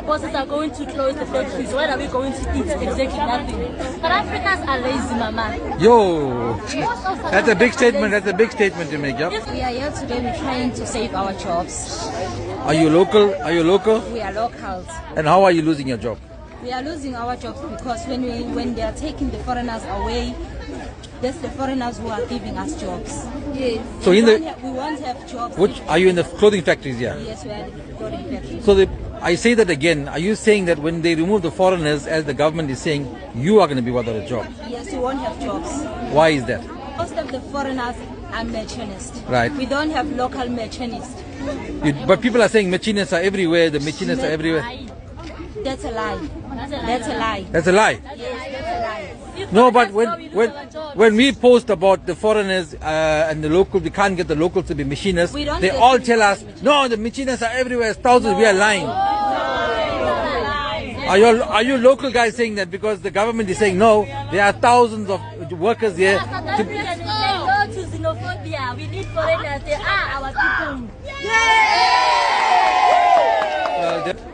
bosses are going to close the factories, what are we going to eat? Exactly nothing. But Africans are lazy, mama. Yo, that's a big statement. That's a big statement to make, yeah? We are here today. We're trying to save our jobs. Are you local? Are you local? We are locals. And how are you losing your job? We are losing our jobs because when they are taking the foreigners away, that's the foreigners who are giving us jobs. Yes. So we won't have jobs. Which are you in the clothing factories? Yeah. Yes, we are in the clothing factories. So I say that again. Are you saying that when they remove the foreigners, as the government is saying, you are going to be without a job? Yes, we won't have jobs. Why is that? Most of the foreigners are machinists. Right. We don't have local machinists. But people are saying machinists are everywhere. The machinists are everywhere. That's a lie. That's a lie. That's a lie. Yes, that's a lie. No, but when we post about the foreigners and the local, we can't get the locals to be machinists. They all tell us, no, the machinists are everywhere. Thousands. We are lying. Are you local guys saying that because the government is saying no? There are thousands of workers here. Go to xenophobia. We need foreigners. They are our people.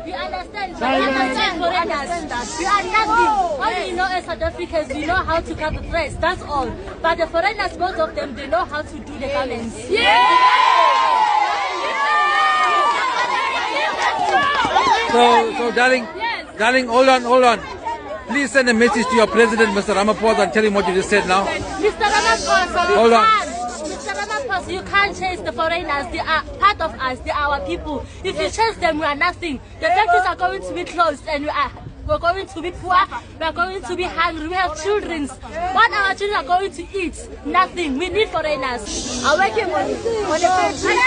We understand. Foreigners. We are nothing. All we know as South Africans, we know how to cut the threads. That's all. But the foreigners, most of them, they know how to do the garments. So darling, hold on. Please send a message to your president, Mr. Ramaphosa, and tell him what you just said now. Mr. Ramaphosa, Hold on. Mr. Ramaphosa, you can't chase the foreigners. They are part of us. They are our people. If you chase them, we are nothing. The factories are going to be closed, and we're going to be poor. We are going to be hungry. We have children. What our children are going to eat? Nothing. We need foreigners. I'm working on the factory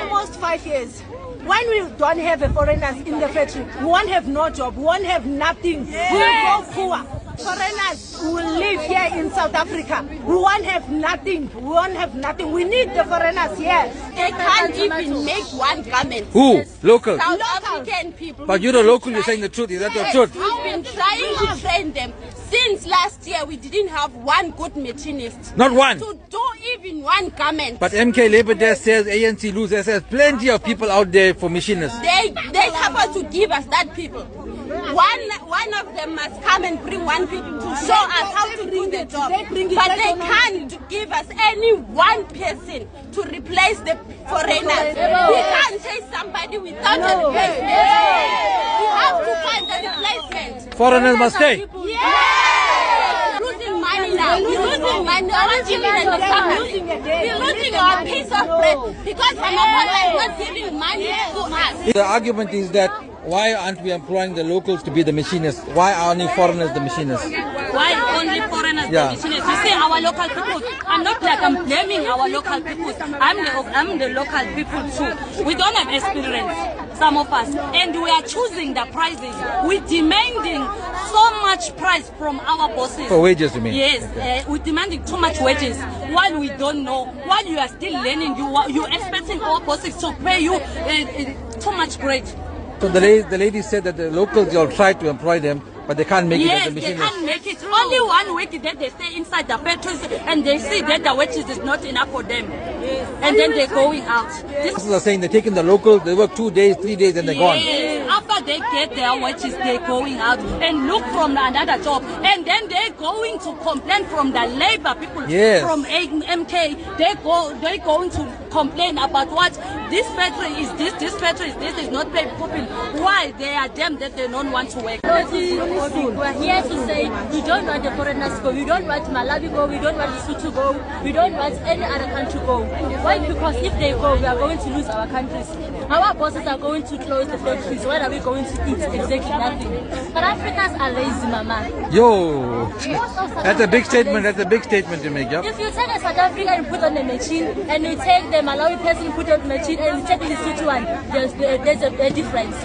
almost 5 years. When we don't have a foreigners in the factory, we won't have no job, we won't have nothing. We will go poor. Foreigners who will live here in South Africa, we won't have nothing. We won't have nothing. We need the foreigners here. They can't even make one garment. Who? Local. South African people. But you're the local, you're saying the truth. Is that the truth? We've been trying to train them. Since last year, we didn't have one good machinist. Not one. To do even one garment. But MK Labour Desk says ANC loses. There's plenty of people out there for machinists. They're supposed to give us that people. One of them must come and bring one people to show us how to do the job. But they can't give us any one person to replace the foreigners. We can't chase somebody without a replacement. We have to find a replacement. Foreigners must stay. Losing money now. We're losing money. Our children are suffering. We're losing our piece of bread because Ramaphosa is not giving money to us. The argument is that why aren't we employing the locals to be the machinists? Why are only foreigners the machinists? Why only foreigners the machinists? You see, our local people, I'm not like I'm blaming our local people. I'm the local people too. We don't have experience, some of us, and we are choosing the prices. We're demanding so much price from our bosses. For wages, you mean? Yes, we're demanding too much wages while we don't know, while you are still learning, you're expecting our bosses to pay you too much bread. So the lady said that the locals, you'll try to employ them, but they can't make it as a machinist. Yes, they can't make it. Only 1 week that they stay inside the factories and they see that the wages is not enough for them. And then they're going out. This are saying they're taking the locals, they work 2 days, 3 days, and they're gone. After they get their wages, they're going out and look from another job. And then they're going to complain from the labor people from MK. They're going to complain about what this factory is this factory is this is not paying people. Why? They are them that they don't want to work. We're here to say we don't want the foreigners to go. We don't want Malawi go. We don't want Lesotho to go. We don't want any other country to go. Why? Because if they go, we are going to lose our countries. Our bosses are going to close the factories. What are we going to eat? Exactly nothing. But Africans are lazy, mama. Yo, that's a big statement. That's a big statement to make. Yep. If you take a South African and put on the machine, and you take the Malawi person put on the machine, and you take the Lesotho one, there's a difference.